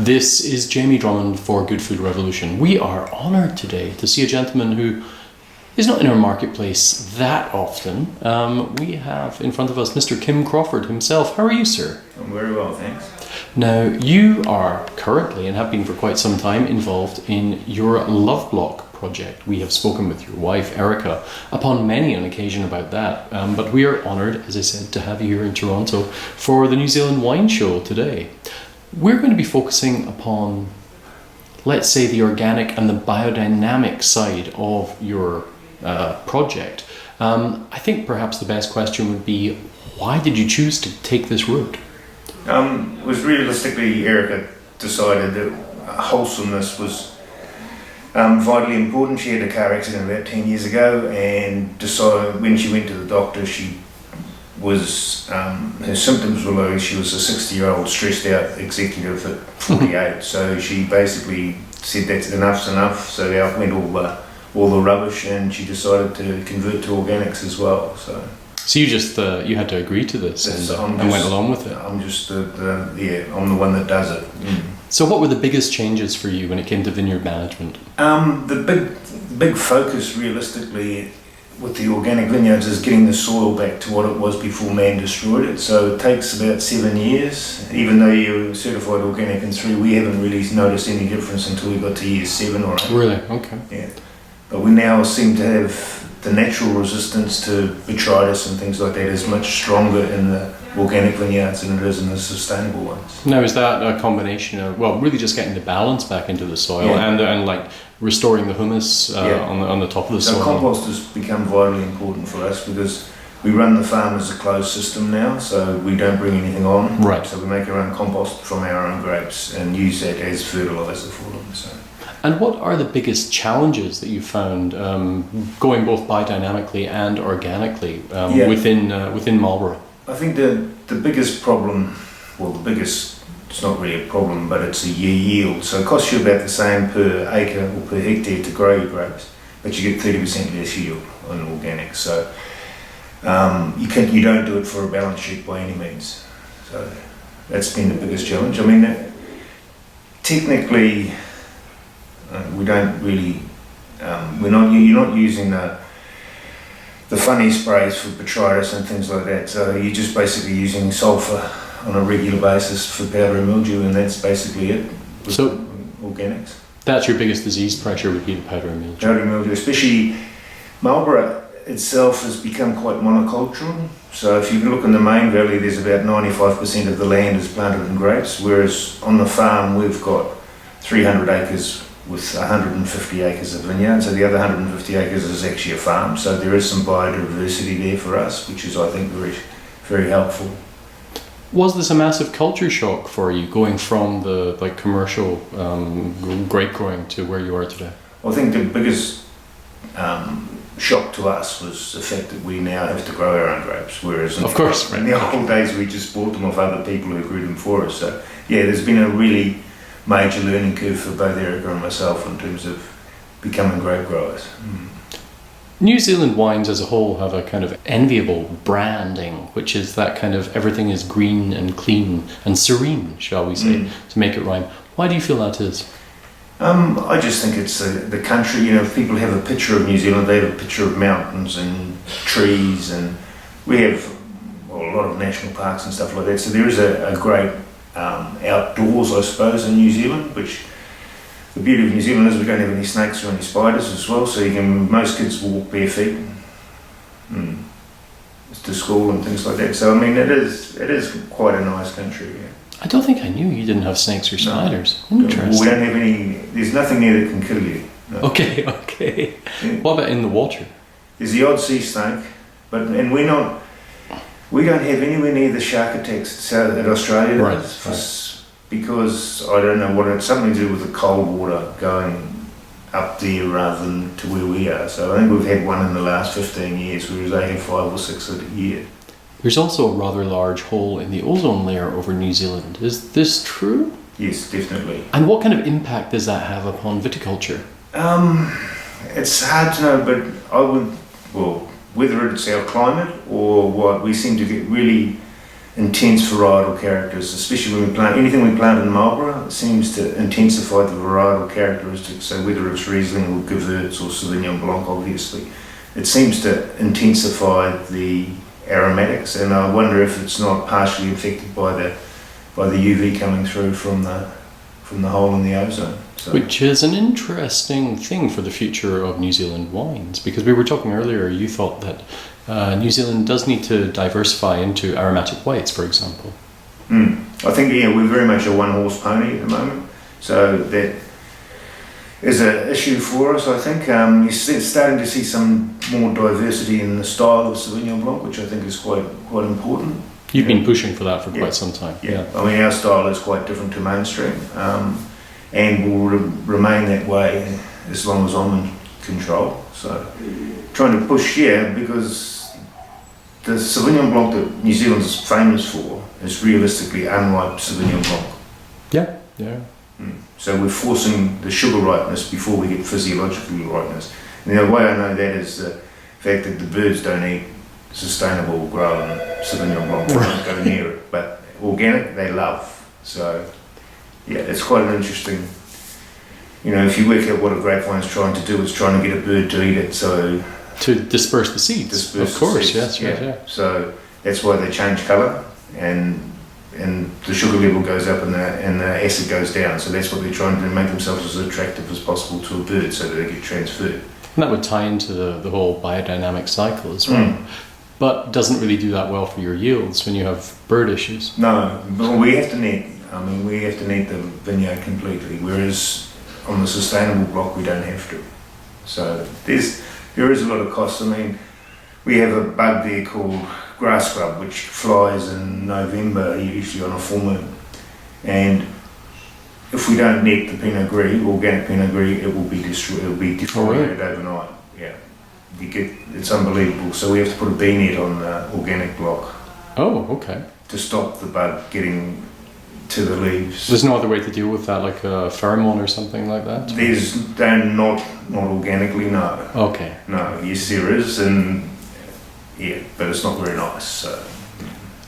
This is Jamie Drummond for Good Food Revolution. We are honoured today to see a gentleman who is not in our marketplace that often. We have in front of us Mr. Kim Crawford himself. How are you, sir? I'm very well, thanks. Now, you are currently, and have been for quite some time, involved in your Loveblock project. We have spoken with your wife, Erica, upon many an occasion about that. But we are honoured, as I said, to have you here in Toronto for the New Zealand Wine Show today. We're going to be focusing upon, let's say, the organic and the biodynamic side of your project. I think perhaps the best question would be, why did you choose to take this route? It was realistically, Erica decided that wholesomeness was vitally important. She had a car accident about 10 years ago and decided when she went to the doctor, her symptoms were low. She was a 60-year-old stressed out executive at 48. So she basically said that's enough's enough. So out went all the rubbish, and she decided to convert to organics as well. So you just you had to agree to this and went along with it. I'm just I'm the one that does it. Mm. So what were the biggest changes for you when it came to vineyard management? The big focus realistically with the organic vineyards is getting the soil back to what it was before man destroyed it. So it takes about 7 years. Even though you're certified organic in 3, we haven't really noticed any difference until we got to year 7 or 8. Really? Okay. Yeah. But we now seem to have the natural resistance to botrytis and things like that is much stronger in the organic vineyards than it is in the sustainable ones. Now, is that a combination of, really just getting the balance back into the soil and like restoring the humus on the top of the soil? So compost has become vitally important for us because we run the farm as a closed system now, so we don't bring anything on. Right. So we make our own compost from our own grapes and use that as fertiliser for them. So. And what are the biggest challenges that you found going both biodynamically and organically within Marlborough? I think the biggest problem, it's not really a problem, but it's a year yield. So it costs you about the same per acre or per hectare to grow your grapes, but you get 30% less yield on organic. So you don't do it for a balance sheet by any means. So that's been the biggest challenge. I mean, technically, we don't really. You're not using the funny sprays for botrytis and things like that. So you're just basically using sulphur on a regular basis for powdery mildew, and that's basically it. So organics. That's your biggest disease pressure would be the powdery mildew. Powdery mildew, especially Marlborough itself has become quite monocultural. So if you look in the main valley, there's about 95% of the land is planted in grapes, whereas on the farm we've got 300 acres with 150 acres of vineyard, so the other 150 acres is actually a farm, so there is some biodiversity there for us, which is, I think, very, very helpful. Was this a massive culture shock for you, going from the commercial grape growing to where you are today? I think the biggest shock to us was the fact that we now have to grow our own grapes, whereas in the old days we just bought them off other people who grew them for us. So yeah, there's been a really major learning curve for both Erica and myself in terms of becoming grape growers. Mm. New Zealand wines as a whole have a kind of enviable branding, which is that kind of everything is green and clean and serene, shall we say, to make it rhyme. Why do you feel that is? I just think it's the country. You know, if people have a picture of New Zealand, they have a picture of mountains and trees, and we have a lot of national parks and stuff like that. So there is a great outdoors, I suppose, in New Zealand, which the beauty of New Zealand is we don't have any snakes or any spiders as well, so most kids walk bare feet to school and things like that. So I mean, it is quite a nice country. Yeah. I don't think I knew you didn't have snakes or spiders. No. Interesting. We don't have any. There's nothing there that can kill you. No. Okay. Yeah. What about in the water? There's the odd sea snake, we don't have anywhere near the shark attacks that Australia does, because I don't know what it's something to do with the cold water going up there rather than to where we are. So I think we've had one in the last 15 years, whereas they have 5 or 6 a year. There's also a rather large hole in the ozone layer over New Zealand. Is this true? Yes, definitely. And what kind of impact does that have upon viticulture? It's hard to know, but whether it's our climate or what, we seem to get really intense varietal characters, especially when we plant anything we plant in Marlborough. It seems to intensify the varietal characteristics. So whether it's Riesling or Gewürz or Sauvignon Blanc, obviously, it seems to intensify the aromatics. And I wonder if it's not partially affected by the UV coming through from the hole in the ozone. So. Which is an interesting thing for the future of New Zealand wines, because we were talking earlier, you thought that New Zealand does need to diversify into aromatic whites, for example. I think, we're very much a one-horse pony at the moment, so that is an issue for us, I think. You're starting to see some more diversity in the style of Sauvignon Blanc, which I think is quite important. You've been pushing for that for quite some time. Yeah, I mean, our style is quite different to mainstream, and will remain that way as long as I'm in control. So, trying to push, because the Sauvignon Blanc that New Zealand is famous for is realistically unripe Sauvignon Blanc. Yeah. So we're forcing the sugar ripeness before we get physiological ripeness. And the way I know that is the fact that the birds don't eat sustainable growing Sauvignon Blanc. They don't go near it. But organic, they love. So, it's quite an interesting... if you work out what a grapevine's trying to do, it's trying to get a bird to eat it, so... To disperse the seeds, of course, yes, right. So that's why they change colour, and the sugar level goes up and the acid goes down. So that's what they're trying to do, make themselves as attractive as possible to a bird so that they get transferred. And that would tie into the whole biodynamic cycle as well. But doesn't really do that well for your yields when you have bird issues. No, but we have to net. We have to net the vineyard completely, whereas on the sustainable block we don't have to. So there is a lot of cost. We have a bug there called grass scrub, which flies in November, usually on a full moon. And if we don't net the Pinot Gris, organic Pinot Gris, it will be destroyed. It will be defoliated overnight. Yeah, it's unbelievable. So we have to put a bee net on the organic block. Oh, okay. To stop the bug getting to the leaves. There's no other way to deal with that, like a pheromone or something like that? There's not organically, no. Okay. No, yes there is, but it's not very nice. So.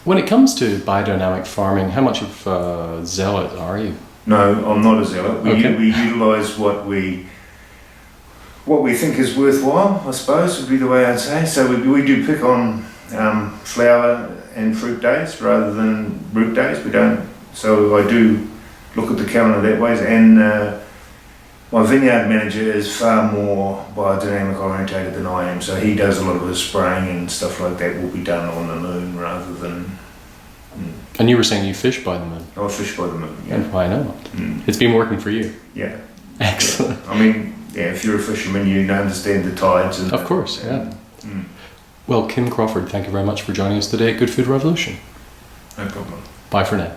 When it comes to biodynamic farming, how much of a zealot are you? No, I'm not a zealot. We utilise what we think is worthwhile, I suppose, would be the way I'd say. So we do pick on flower and fruit days rather than root days. We don't. So I do look at the calendar that way, and my vineyard manager is far more biodynamic orientated than I am, so he does a lot of his spraying and stuff like that will be done on the moon rather than... And you were saying you fish by the moon? I fish by the moon, yeah. And why not? It's been working for you? Yeah. Excellent. If you're a fisherman, you understand the tides. And of course, Well, Kim Crawford, thank you very much for joining us today at Good Food Revolution. No problem. Bye for now.